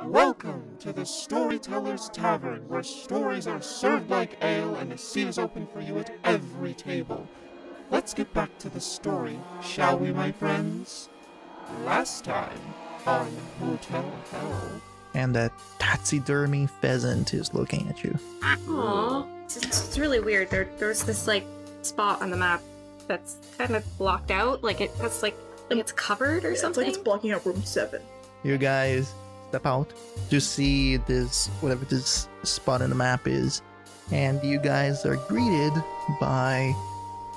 Welcome to the Storyteller's Tavern, where stories are served like ale and the seat is open for you at every table. Let's get back to the story, shall we, my friends? Last time on Hotel Hell. And that taxidermy pheasant is looking at you. Aww. It's really weird. There's this, like, spot on the map that's kind of blocked out. Like, it's like it's covered or something. It's like it's blocking out room 7. You guys step out to see this, whatever this spot in the map is, and you guys are greeted by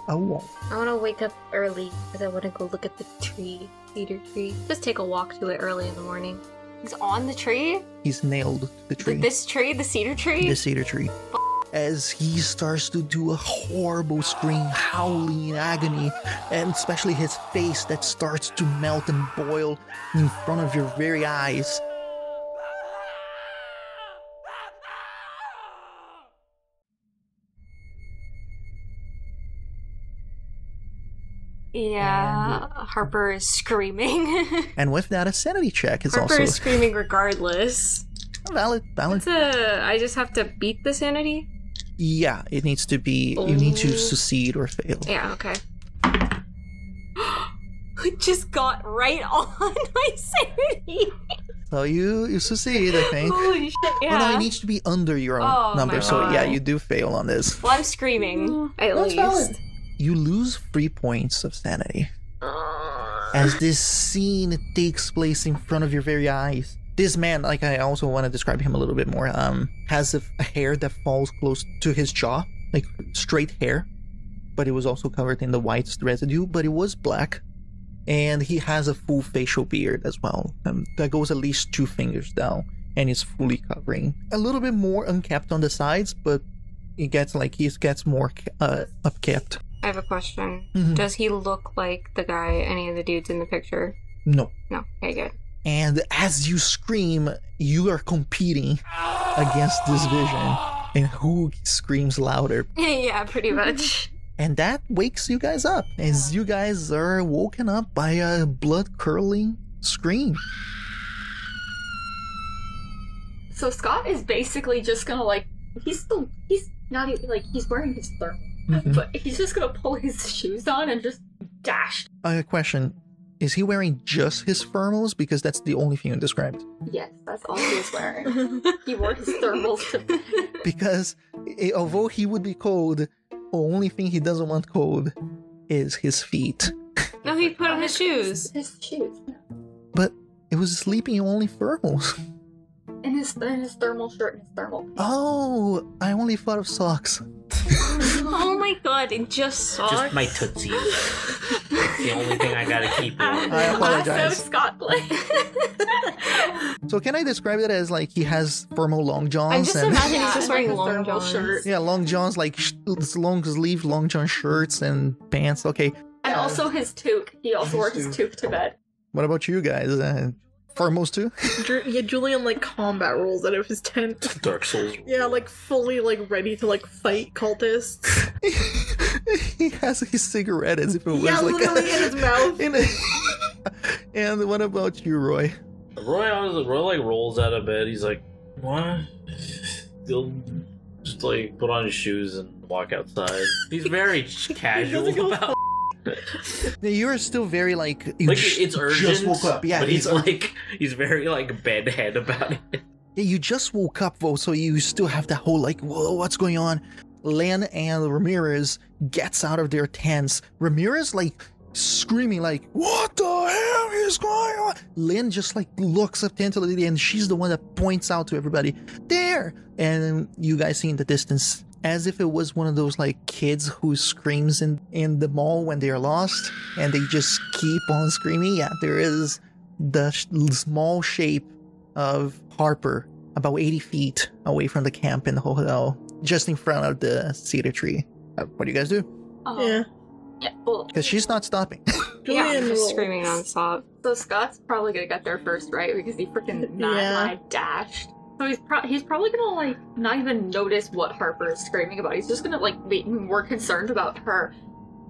a wolf. I want to wake up early because I want to go look at the tree, cedar tree. Just take a walk to it early in the morning. He's on the tree? He's nailed to the tree. This tree? The cedar tree? The cedar tree. As he starts to do a horrible scream, howling in agony, and especially his face that starts to melt and boil in front of your very eyes. Yeah, Harper is screaming. And with that, a sanity check is Harper also is screaming regardless. valid. I just have to beat the sanity? Yeah, it needs to be, you need to succeed or fail. Yeah, okay. I just got right on my sanity. So you succeed, I think. Holy shit, yeah. Well, no, it needs to be under your own number, so yeah, you do fail on this. Well, I'm screaming, at That's least. valid. You lose 3 points of sanity. As this scene takes place in front of your very eyes. This man, like, I also want to describe him a little bit more, has a hair that falls close to his jaw, like straight hair, but it was also covered in the white residue, but it was black, and he has a full facial beard as well, that goes at least 2 fingers down, and is fully covering. A little bit more unkept on the sides, but he gets more upkept. I have a question. Mm-hmm. Does he look like the guy, any of the dudes in the picture? No. No. Okay, good. And as you scream, you are competing against this vision and who screams louder. Yeah, pretty much. And that wakes you guys up as you guys are woken up by a blood-curdling scream. So Scott is basically just gonna, like, he's not even, like, he's wearing his thermal, but he's just gonna pull his shoes on and just dash. Question. Is he wearing just his thermals? Because that's the only thing you described. Yes, that's all he was wearing. He wore his thermals to... Because although he would be cold, the only thing he doesn't want cold is his feet. No, he put on his shoes. His shoes. But it was sleeping only thermals. And his thermal shirt and his thermal pants. Oh, I only thought of socks. Oh my god, and just socks? Just my tootsies. The only thing I gotta keep on. I apologize. So Scott played. So can I describe it as like he has thermal long johns? I'm just and imagining he's just wearing like a long thermal johns. shirt. yeah, long johns, like long sleeve long john shirts and pants. Okay. And also his toque. He also wore his toque to bed. What about you guys? Thermals too? Yeah, Julian, like, combat rolls out of his tent. Dark Souls. Yeah, like, fully, like, ready to, like, fight cultists. He has his cigarette as if it was Yeah, like literally in his mouth. And what about you, Roy? Roy like rolls out of bed. He's like, what? He'll just like put on his shoes and walk outside. He's very casual about. You're still very like It's urgent. Just woke up, yeah. But he's very like bedhead about it. Yeah, you just woke up though, so you still have that whole like, whoa, what's going on? Len and Ramirez gets out of their tents. Ramirez like screaming like, what the hell is going on? Len just like looks up tentatively and she's the one that points out to everybody, there! And you guys see in the distance, as if it was one of those like kids who screams in the mall when they are lost and they just keep on screaming. Yeah, there is the small shape of Harper about 80 feet away from the camp in the hotel, just in front of the cedar tree. What do you guys do? Yeah. Yeah, well, Because she's not stopping. Yeah, I'm Julian just roll. screaming nonstop. so Scott's probably gonna get there first, right? Because he freaking dashed. So he's probably gonna, like, not even notice what Harper is screaming about. He's just gonna, like, be more concerned about her.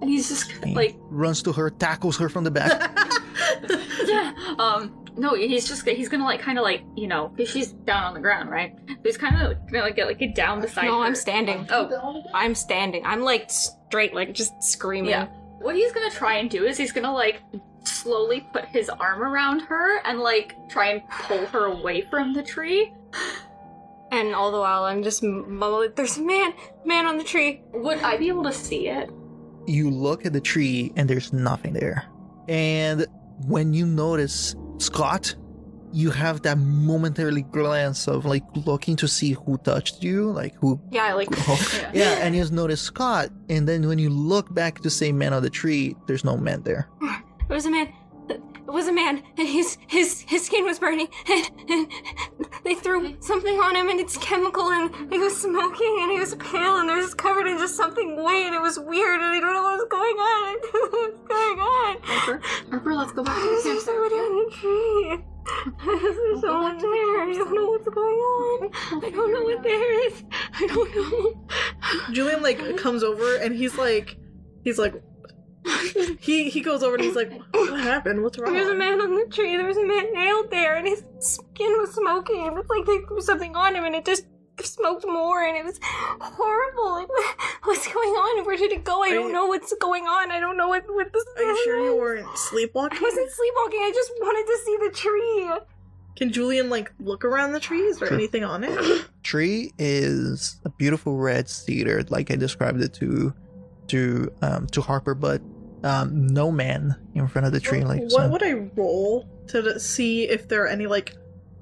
And he's just gonna, like... Runs to her, tackles her from the back. Yeah, No, he's gonna like kind of like, you know, because she's down on the ground, right? So he's kind of gonna like get down beside her. No, I'm standing. Oh, I'm standing. I'm like straight, like just screaming. yeah. What he's gonna try and do is he's gonna like slowly put his arm around her and like try and pull her away from the tree. And all the while, I'm just mumbling, there's a man on the tree. Would I be able to see it? You look at the tree and there's nothing there. And when you notice Scott, you have that momentary glance of like looking to see who touched you, like who. Yeah, like. Yeah, and you just notice Scott, and then when you look back to say man on the tree, there's no man there. It was a man. It was a man, and his skin was burning, and they threw something on him, and it's chemical, and he was smoking, and he was pale, and he was covered in just something white, and it was weird, and I don't know what was going on. I don't know what's going on. Harper, let's go back to the There's campsite. somebody on the tree. There's someone there. I don't know what's going on. I don't know what there is. I don't know. Julian like comes over and he's like he goes over and he's like, what happened? What's wrong? There's a man on the tree. There was a man nailed there, and his skin was smoking. It was like they threw something on him, and it just smoked more, and it was horrible. Like, what's going on? Where did it go? I don't know what's going on. I don't know what this is. Are you sure you weren't sleepwalking? I wasn't sleepwalking. I just wanted to see the tree. Can Julian like look around the trees or anything on it? Tree is a beautiful red cedar, like I described it to Harper, but no man in front of the tree. Like, what would I roll to see if there are any like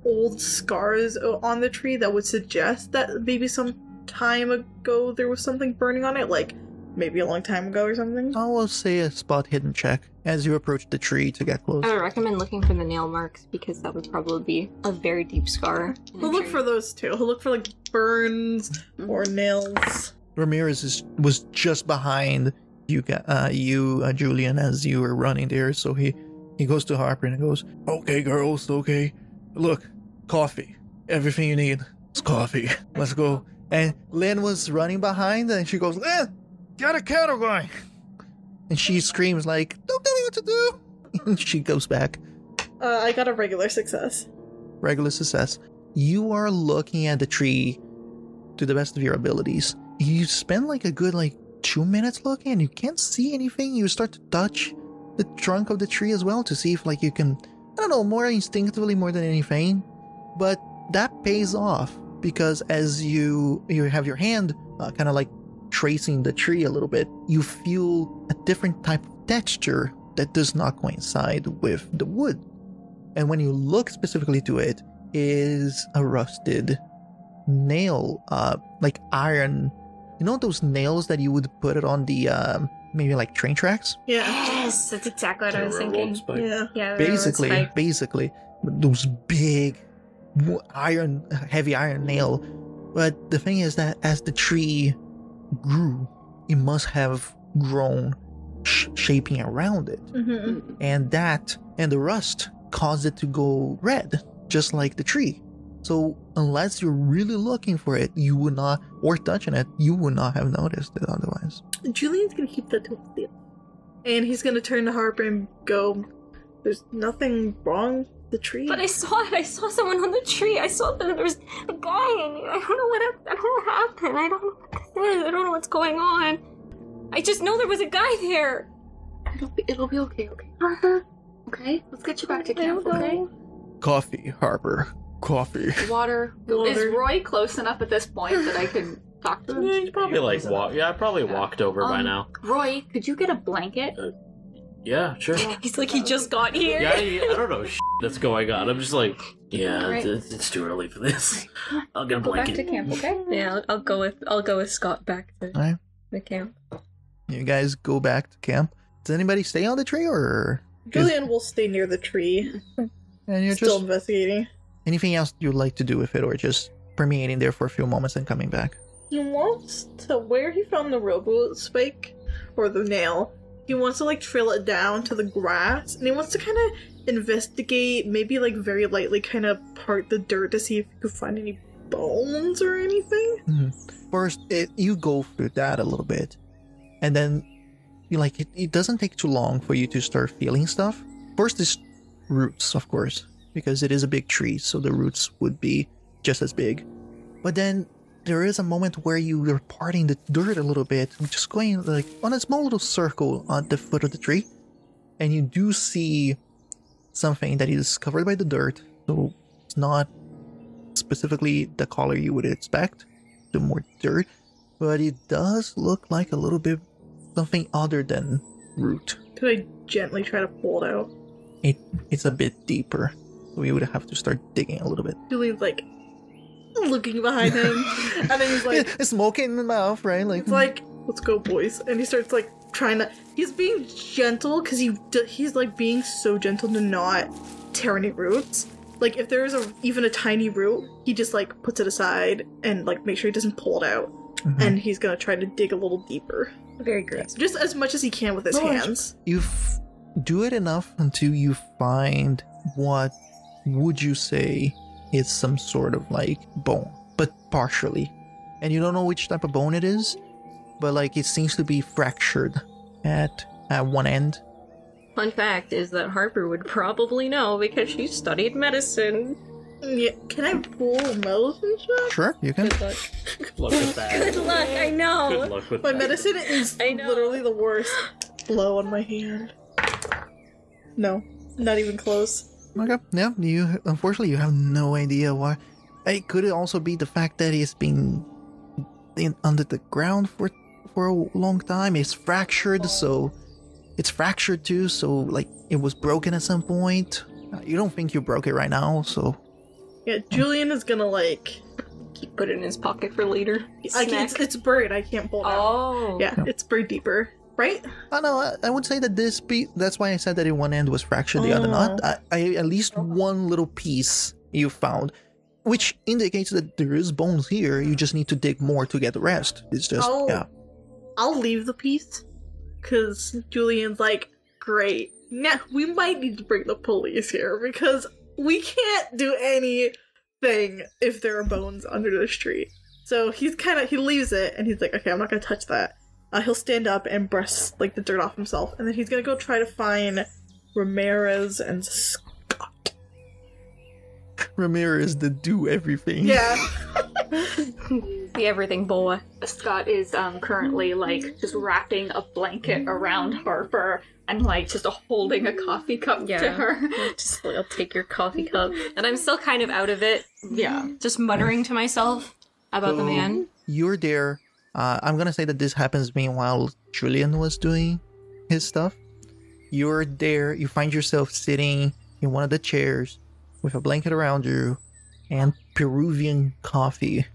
old scars on the tree that would suggest that maybe some time ago there was something burning on it, like maybe a long time ago or something? I will say a spot hidden check as you approach the tree to get close. I would recommend looking for the nail marks, because that would probably be a very deep scar. He'll look for those too. He'll look for like burns or nails. Ramirez was just behind you, Julian, as you were running there. So he goes to Harper and goes, "Okay, girls, okay. Look, coffee. Everything you need is coffee. Let's go." And Lynn was running behind, and she goes, "Lynn, got a kettle going." And she screams like, "Don't tell me what to do." And she goes back. I got a regular success. Regular success. You are looking at the tree to the best of your abilities. You spend like a good 2 minutes looking, and you can't see anything. You start to touch the trunk of the tree as well to see if you can, I don't know, more instinctively more than anything. But that pays off, because as you have your hand kind of tracing the tree a little bit, you feel a different type of texture that does not coincide with the wood. And when you look specifically to it, is a rusted nail, like iron. You know those nails that you would put it on the maybe train tracks? Yeah. Yes, that's exactly what I was thinking. Yeah. Yeah, Basically, those big heavy iron nail. But the thing is that as the tree grew, it must have grown shaping around it. Mm-hmm. And the rust caused it to go red, just like the tree. So unless you're really looking for it, you would not, or touching it, you would not have noticed it otherwise. Julian's gonna keep that to himself. And he's gonna turn to Harper and go, "There's nothing wrong with the tree." But I saw it. I saw someone on the tree. I saw that there was a guy, and I don't know what happened. I don't know what this is. I don't know what's going on. I just know there was a guy there. It'll be okay, okay? Harper, okay? Let's get you back to camp, okay? Coffee, Harper. Coffee. Water. Is Roy close enough at this point that I can talk to him? Yeah, he's probably I probably walked over by now. Roy, could you get a blanket? Yeah, sure. He's like, he just got here. Yeah, I don't know that's going on. I'm just like, yeah, Right. it's too early for this. I'll get a Go back blanket. to camp, okay? Yeah, I'll go with Scott back to Alright. the camp. You guys go back to camp. Does anybody stay on the tree, or Julian will stay near the tree. and you're Still just investigating. anything else you'd like to do with it, or just permeating there for a few moments and coming back? He wants to, where he found the robo spike, or the nail, he wants to trail it down to the grass, and he wants to kind of investigate, maybe very lightly kind of part the dirt to see if he could find any bones or anything. First, you go through that a little bit, and then you it doesn't take too long for you to start feeling stuff. First is roots, of course. because it is a big tree, so the roots would be just as big. But then there is a moment where you are parting the dirt a little bit, just going like on a small little circle at the foot of the tree, and you do see something that is covered by the dirt, so it's not specifically the color you would expect, the more dirt, but it does look like a little bit something other than root. Could I gently try to pull it out? It's a bit deeper, so we would have to start digging a little bit. Julie's like looking behind him, and then he's like, smoking in the mouth, right? Like, it's like, let's go, boys. And he starts like trying to. He's being gentle because he's like being so gentle to not tear any roots. Like if there is even a tiny root, he just like puts it aside and like make sure he doesn't pull it out. Mhm. And he's gonna try to dig a little deeper. Very great. Just as much as he can with his hands. You do it enough until you find what would you say is some sort of like bone, but partially. And you don't know which type of bone it is, but like it seems to be fractured at one end. Fun fact is that Harper would probably know because she studied medicine. Yeah, can I pull medicine shot? Sure, you can. Good luck. Good luck with that. Good luck, I know. Good luck with My that. medicine is I know. literally the worst. Blow on my hand. No, not even close. Okay, yeah, you unfortunately you have no idea why. It could also be the fact that it's been under the ground for a long time. It's fractured, so it's fractured too, so like it was broken at some point. You don't think you broke it right now, so Yeah, Julian is gonna like. Keep put it in his pocket for later. It's buried. I can't pull it out. Oh. Yeah, it's buried deeper, right? I know. I would say that this piece. That's why I said that in one end was fractured, the other not. I at least one little piece you found, which indicates that there is bones here. You just need to dig more to get the rest. It's just I'll leave the piece, cause Julian's like, great. Now we might need to bring the police here because we can't do anything if there are bones under the tree. So he leaves it and he's like, okay, I'm not gonna touch that. He'll stand up and brush like the dirt off himself, and then he's gonna go try to find Ramirez and Scott. Ramirez the do everything. Yeah. The everything boy. Scott is currently like just wrapping a blanket around Harper and like just holding a coffee cup to her. Just I'll take your coffee cup. And I'm still kind of out of it. Yeah. Just muttering to myself about the man. You're there. I'm gonna say that this happens meanwhile Julian was doing his stuff. You're there. You find yourself sitting in one of the chairs with a blanket around you and Peruvian coffee,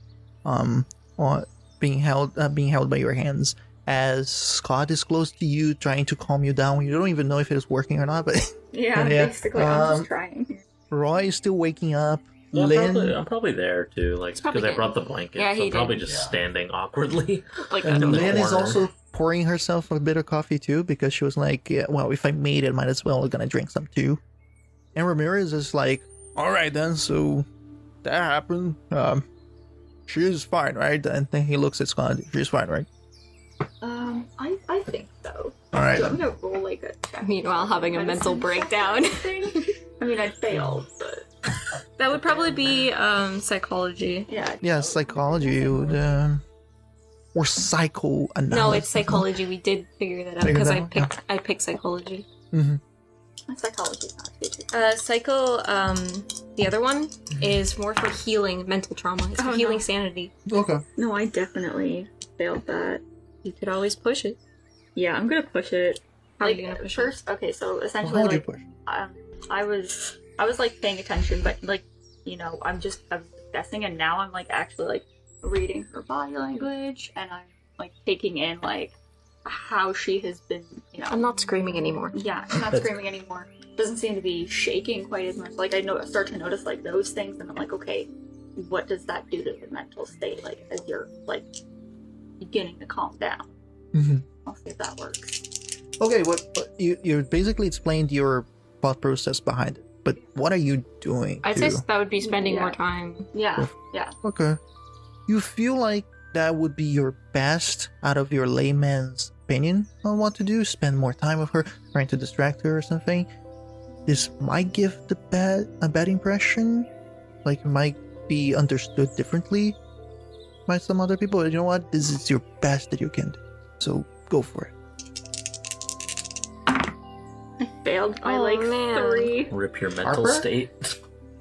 being held by your hands. As Scott is close to you, trying to calm you down. You don't even know if it is working or not, but Yeah, basically, I'm just trying. Roy is still waking up. Well, Lynn, I'm probably there too, like because I brought the blanket. Yeah, so he I'm probably did. just standing awkwardly. Like and in the Lynn is corner. also pouring herself a bit of coffee too, because she was like, yeah, well, if I made it, might as well gonna drink some too. And Ramirez is like, all right then, so that happened. She's fine, right? And then he looks at Scott. She's fine, right? I think so. All right. So I'm gonna roll like a meanwhile having a mental breakdown. thing. I mean, I failed, but That would probably be psychology. yeah. Yeah, psychology would, or psychoanalysis. No, it's psychology. We did figure that out Figure because that out? I picked psychology. Mm-hmm. Psychology's not stupid. The other one is more for healing mental trauma. It's for Oh, healing no. sanity. Okay. No, I definitely failed that. You could always push it. Yeah, I'm gonna push it. How are Like you gonna push first, okay, so Well, essentially, how would you like, push? I was like paying attention, but like, you know, I was guessing, and now I'm like actually like reading her body language, and I'm like taking in like how she has been, you know. I'm not screaming anymore. Yeah, she's not screaming anymore. Doesn't seem to be shaking quite as much. Like I start to notice like those things, and I'm like, okay, what does that do to the mental state? Like as you're like beginning to calm down. Mm-hmm. I'll see if that works. Okay, you basically explained your thought process behind it, but what are you doing? I'd to- say that would be spending Yeah. more time. Yeah, yeah. Okay. You feel like that would be your best out of your layman's opinion on what to do? Spend more time with her, trying to distract her or something? this might give a bad impression. Like, it might be understood differently by some other people. You know what? This is your best that you can do. So go for it. I failed by man. 3. Rip your mental Harper? state.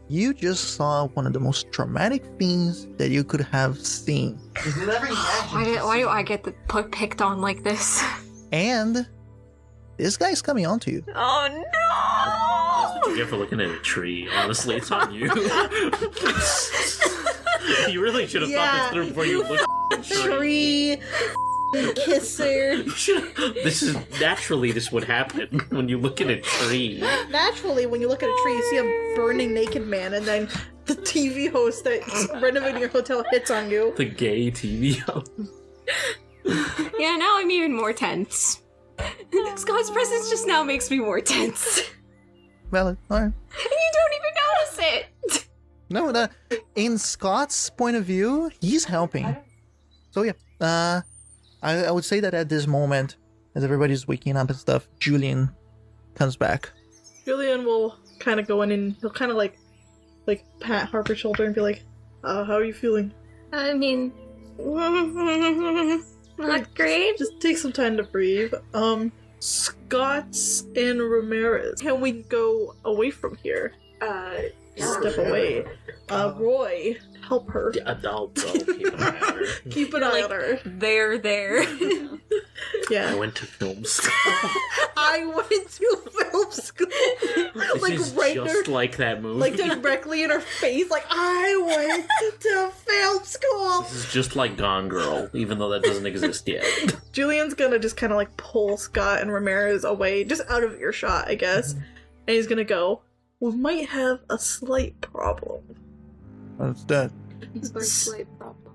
You just saw one of the most traumatic things that you could have seen. Why do I get picked on like this? And this guy's coming on to you. Oh That's what you get for looking at a tree. Honestly, it's on you. You really should have thought this through before you looked at the tree. Tree, kisser. This would happen when you look at a tree. Naturally, when you look at a tree, you see a burning naked man, and then the TV host that's renovating your hotel hits on you. The gay TV host. Yeah, now I'm even more tense. Scott's presence just now makes me more tense. Valid. All right. And you don't even notice it! No, in Scott's point of view, he's helping. So yeah, I would say that at this moment, as everybody's waking up and stuff, Julian comes back. Julian will kind of go in and he'll kind of like pat Harper's shoulder and be like, how are you feeling? I mean... not great. Just take some time to breathe. Scott's and Ramirez. Can we go away from here? Step away. Roy, help her. I'll keep an eye on her. Keep an eye on her. There. I Yeah. went to film school. I went to film school. This like is right just there, like that movie. like directly in her face. Like, I went to film school. This is just like Gone Girl, even though that doesn't exist yet. Julian's gonna just kind of like pull Scott and Ramirez away, just out of earshot, I guess. And he's gonna go, we might have a slight problem. What's that? It's a slight problem.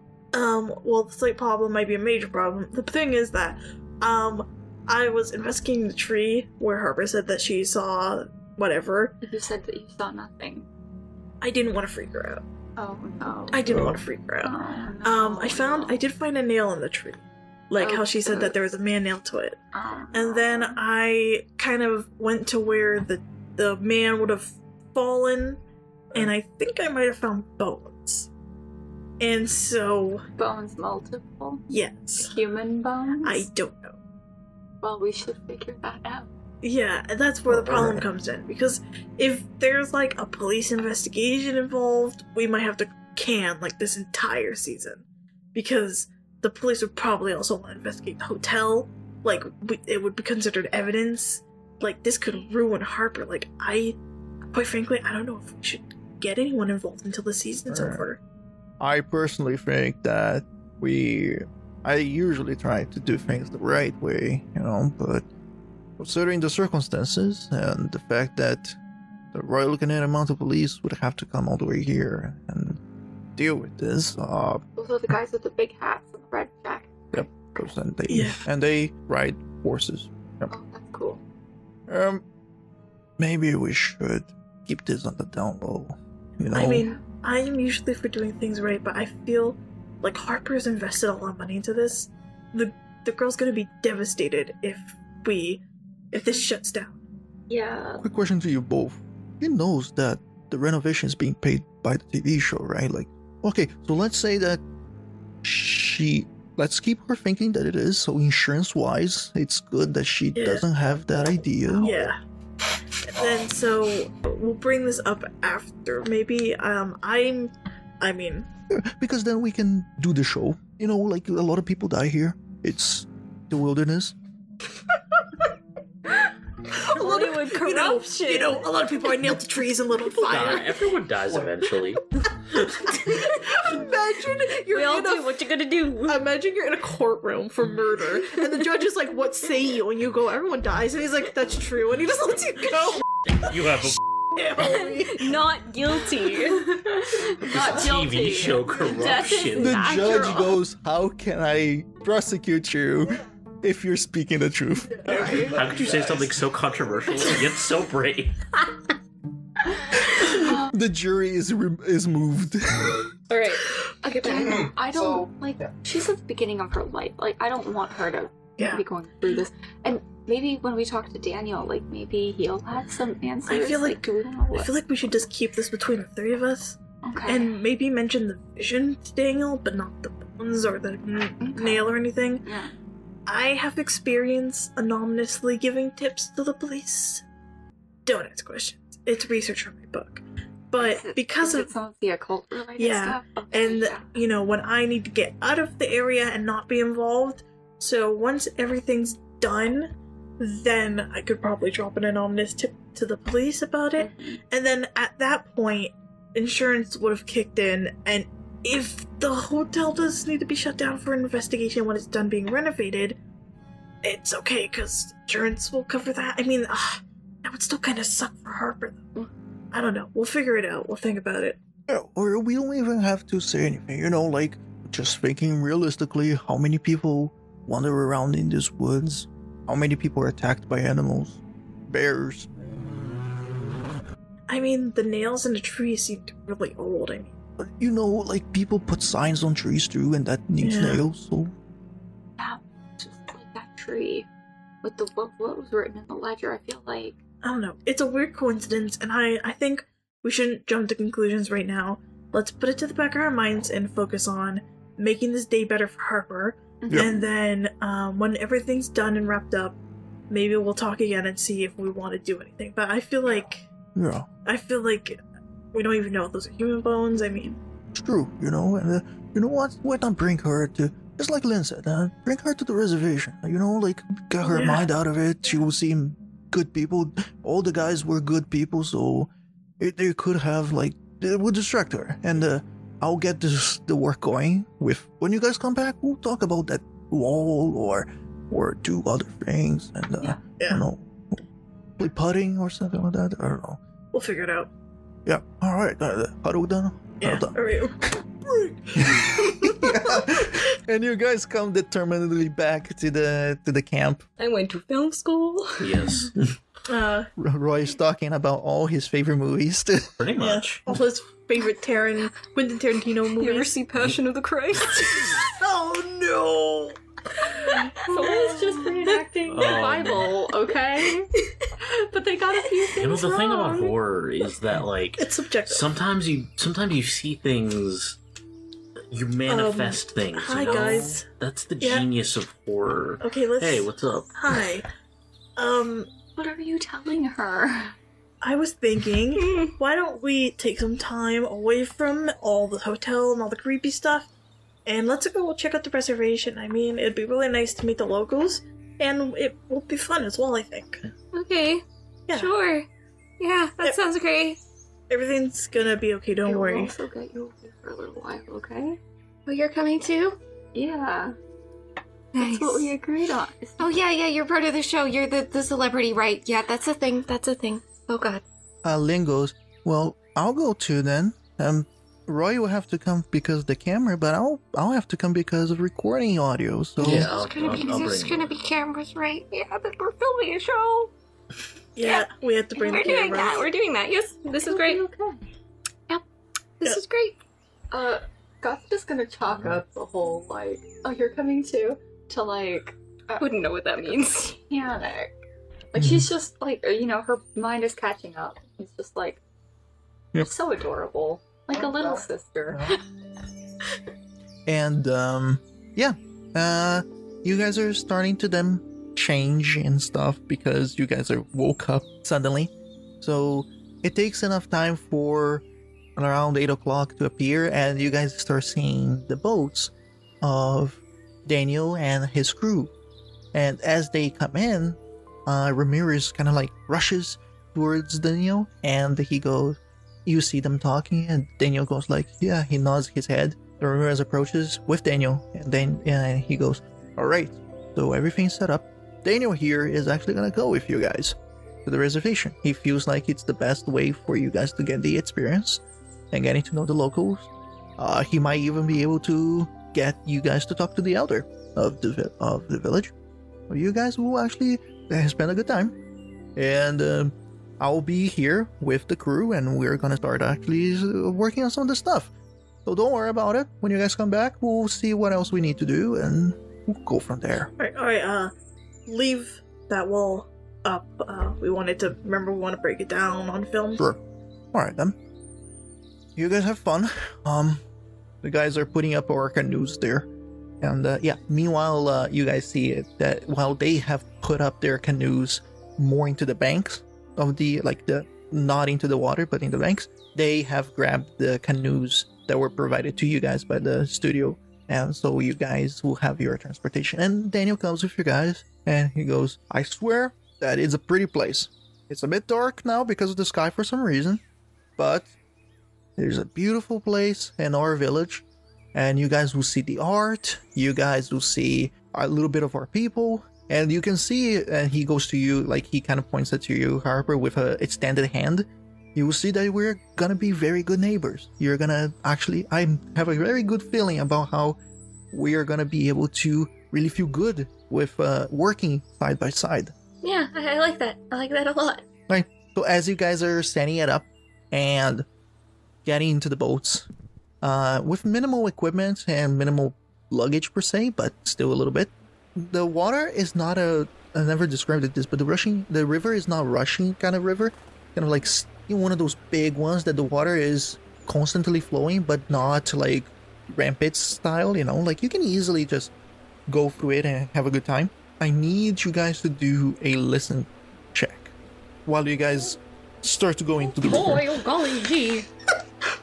Well, the slight problem might be a major problem. The thing is that, I was investigating the tree where Harper said that she saw whatever. You said that you saw nothing. I didn't want to freak her out. Oh no. I didn't want to freak her out. Oh, no. I did find a nail in the tree. Like how she said that there was a man nailed to it. Oh, And then I kind of went to where the man would have fallen, and I think I might have found bones. And so, bones multiple? yes. Human bones? I don't know. Well, we should figure that out. Yeah, and that's where the problem comes in. Because if there's like a police investigation involved, we might have to can like this entire season. Because the police would probably also want to investigate the hotel. Like, it would be considered evidence. Like, this could ruin Harper. Like, quite frankly, I don't know if we should get anyone involved until the season's over. I personally think that I usually try to do things the right way, but considering the circumstances and the fact that the Royal Lieutenant Mounted Police would have to come all the way here and deal with this, Those are the guys with the big hats and the red jacket. yep, and they ride horses. Yep. Oh, that's cool. Maybe we should keep this on the down low, I mean, I am usually for doing things right, but I feel like Harper's invested a lot of money into this. The girl's gonna be devastated if this shuts down. Yeah. Quick question to you both. He knows that the renovation is being paid by the TV show, right? Like, okay, so let's say that let's keep her thinking that it is, so insurance-wise, it's good that she doesn't have that idea. Yeah. And then, so, we'll bring this up after, maybe. Because then we can do the show. Like, a lot of people die here. It's the wilderness. Hollywood corruption. A lot of people are nailed to trees and lit on fire. Everyone dies eventually. Imagine you're We all in do what you gonna do. Imagine you're in a courtroom for murder, and the judge is like, "What say you?" And you go, "Everyone dies," and he's like, "That's true," and he just lets you go. You have a Not guilty. Not TV guilty. show Death corruption. is The natural. judge goes, "How can I prosecute you if you're speaking the truth?" How could you say something so controversial and yet so brave? The jury is moved. All right. Again, I don't, she's at the beginning of her life. Like, I don't want her to Yeah. be going through this. And maybe when we talk to Daniel, like maybe he'll have some answers. I feel like do we know what? I feel like we should just keep this between the three of us, Okay. and maybe mention the vision to Daniel, but not the bones or the nail or anything. Yeah. I have experience anonymously giving tips to the police. Don't ask questions. It's research from my book. But because Is of it some of the occult related Yeah, stuff? Okay, and yeah. you know, when I need to get out of the area and not be involved, so once everything's done, then I could probably drop an anonymous tip to the police about it, and then at that point, insurance would have kicked in, and if the hotel does need to be shut down for an investigation when it's done being renovated, it's okay, because insurance will cover that. I mean, that would still kind of suck for Harper, though. I don't know. We'll figure it out. We'll think about it. Yeah, or we don't even have to say anything, you know, like, just thinking realistically, how many people wander around in these woods? How many people are attacked by animals? Bears. I mean, the nails in the trees seemed really old. I mean, But, you know, like, people put signs on trees too, and that needs Yeah. nails, so... Yeah, just like that tree with the what was written in the ledger. I feel like I don't know. It's a weird coincidence, and I think we shouldn't jump to conclusions right now. Let's put it to the back of our minds and focus on making this day better for Harper. Yeah. And then when everything's done and wrapped up, maybe we'll talk again and see if we want to do anything. But I feel like Yeah, we don't even know if those are human bones. I mean, it's true, you know, and you know what? Why not bring her to, just like Lynn said, bring her to the reservation, you know, like, get her Yeah. mind out of it. She will seem good people. All the guys were good people, so they could have, like, it would distract her. And I'll get the work going with, when you guys come back, we'll talk about that wall or do other things, and, I don't know, play putting or something like that. I don't know. we'll figure it out. Yeah, alright, huddle done? Yeah. Huddle done. All right. And you guys come determinedly back to the camp. I went to film school. Yes, Roy's talking about all his favorite movies. pretty Yeah. much. All his favorite Quentin Tarantino You ever movies. see Passion of the Christ? Oh no! someone's just reenacting the Oh. Bible, okay? But they got a few things You know, the thing about wrong. horror is that, like, It's subjective. sometimes you see things, you manifest things. hi, you know? guys. That's the Yeah. genius of horror. Okay, let's. Hey, what's up? Hi. What are you telling her? I was thinking, why don't we take some time away from all the hotel and all the creepy stuff, and let's go check out the reservation. I mean, it'd be really nice to meet the locals, and it will be fun as well, I think. Okay. Yeah. Sure. Yeah, that Yep. sounds great. Everything's gonna be okay, don't We'll worry. also get you away for a little while, okay? Oh, you're coming too? Yeah, Nice. that's what we agreed on. Oh, yeah, you're part of the show. You're the celebrity, right? Yeah, that's a thing. That's a thing. Oh, God. Lynn goes, well, I'll go too then. Roy will have to come because of the camera, but I'll have to come because of recording audio, so... Yeah, There's gonna be cameras, right? Yeah, but we're filming a show. Yeah, we have to bring We're the doing that. cameras. We're doing that. Yes, this is great. Okay. This Yeah. is great. Scott's just gonna chalk up the whole, like, oh, you're coming too, to, like, Wouldn't know what that means. panic. Like, she's just, like, you know, her mind is catching up. It's just, like, Yep. so adorable. Like a little sister. And, you guys are starting to then change and stuff because you guys are woke up suddenly. So it takes enough time for around 8 o'clock to appear, and you guys start seeing the boats of Daniel and his crew. And as they come in, Ramirez kind of like rushes towards Daniel, and he goes, you see them talking, and Daniel goes like, yeah, he nods his head. Ramirez approaches with Daniel, and then he goes, all right, so everything's set up. Daniel here is actually gonna go with you guys to the reservation. He feels like it's the best way for you guys to get the experience and getting to know the locals. He might even be able to get you guys to talk to the elder of the village. So you guys will actually spend a good time. And I'll be here with the crew, and we're gonna start actually working on some of the stuff. So don't worry about it. When you guys come back, we'll see what else we need to do, and we'll go from there. Alright, leave that wall up. We want to break it down on film. Sure. Alright then. You guys have fun. The guys are putting up our canoes there. And yeah, meanwhile, you guys see it that while they have put up their canoes more into the banks of not into the water, but in the banks, they have grabbed the canoes that were provided to you guys by the studio. And so you guys will have your transportation. And Daniel comes with you guys and he goes, I swear that it's a pretty place. It's a bit dark now because of the sky for some reason, but there's a beautiful place in our village. And you guys will see the art, you guys will see a little bit of our people, and you can see, and he goes to you, like he kind of points it to you, Harper, with a extended hand. You will see that we're gonna be very good neighbors. You're gonna actually, I have a very good feeling about how we are gonna be able to really feel good with working side by side. Yeah, I like that. I like that a lot. Right. So as you guys are setting it up and getting into the boats, with minimal equipment and minimal luggage per se, but still a little bit. The water is not I never described it this, but the river is not rushing kind of river. Kind of like one of those big ones that the water is constantly flowing, but not like rampant style, you know? Like you can easily just go through it and have a good time. I need you guys to do a listen check while you guys start to go into the river. Boy, oh golly gee.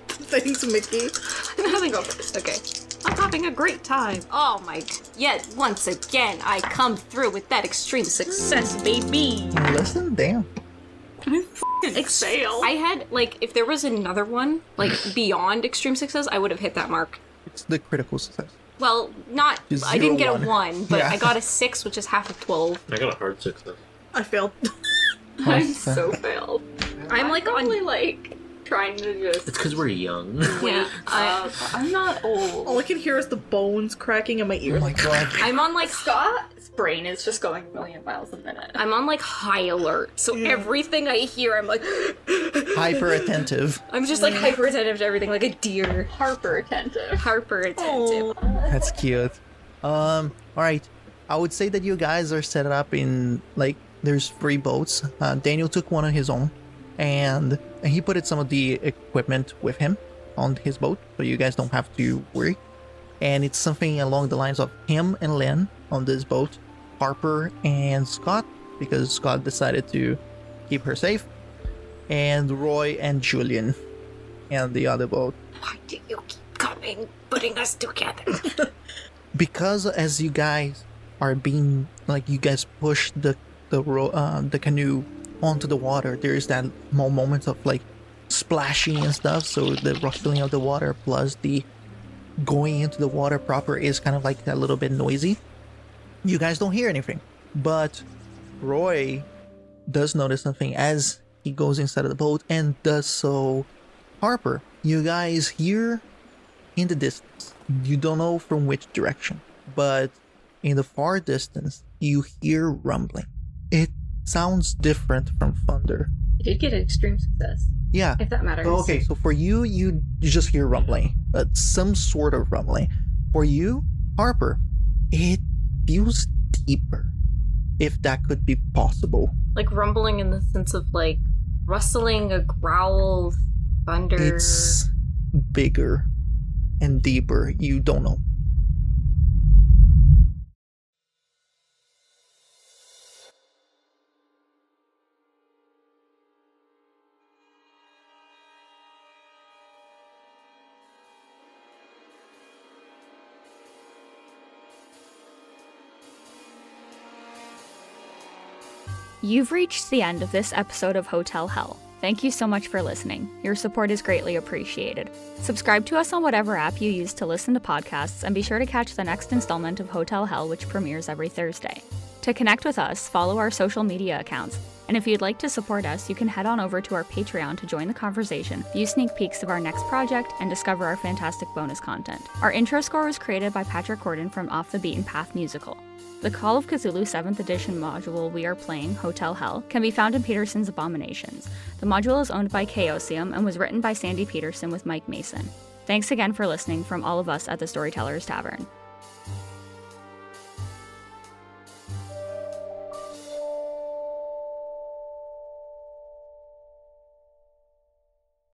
Thanks, Mickey. Let me go first, okay. I'm having a great time. Oh my, yet once again, I come through with that extreme success, baby. Listen, damn. Fail. I had, like, if there was another one, like, beyond extreme success, I would have hit that mark. It's the critical success. Well, not, It's I didn't get 0-1. a 1, but Yeah. I got a 6, which is half of 12. I got a hard success. I failed. I'm so failed. I'm like only on, like trying to just It's because we're young. yeah, I'm not old. All I can hear is the bones cracking in my Oh ears. my god. I'm on like Scott's brain is just going a million miles a minute. I'm on like high alert, so everything I hear, I'm like, Hyper attentive. I'm just like hyper attentive to everything, like a deer. Harper attentive. Harper attentive. That's cute. Alright. I would say that you guys are set up in, like, there's 3 boats. Daniel took one on his own, and he put some of the equipment with him on his boat, so you guys don't have to worry. And it's something along the lines of him and Len on this boat, Harper and Scott, because Scott decided to keep her safe, and Roy and Julian and the other boat. Why do you keep coming, putting us together? Because as you guys are being, like, you guys push the canoe onto the water, there's that small moment of like splashing and stuff, so the rustling of the water plus the going into the water proper is kind of like a little bit noisy. You guys don't hear anything, but Roy does notice something as he goes inside of the boat, and does so Harper. You guys hear in the distance, you don't know from which direction, but in the far distance you hear rumbling. It sounds different from thunder. You did get an extreme success, Yeah. if that matters. Okay, so for you, you just hear rumbling. Some sort of rumbling. For you, Harper, it feels deeper, if that could be possible. Like rumbling in the sense of like rustling, a growl, thunder. It's bigger and deeper. You don't know. You've reached the end of this episode of Hotel Hell. Thank you so much for listening. Your support is greatly appreciated. Subscribe to us on whatever app you use to listen to podcasts, and be sure to catch the next installment of Hotel Hell, which premieres every Thursday. To connect with us, follow our social media accounts, and if you'd like to support us, you can head on over to our Patreon to join the conversation, view sneak peeks of our next project, and discover our fantastic bonus content. Our intro score was created by Patrick Gordon from Off the Beaten Path Musical. The Call of Cthulhu 7th edition module we are playing, Hotel Hell, can be found in Petersen's Abominations. The module is owned by Chaosium and was written by Sandy Petersen with Mike Mason. Thanks again for listening from all of us at the Storyteller's Tavern.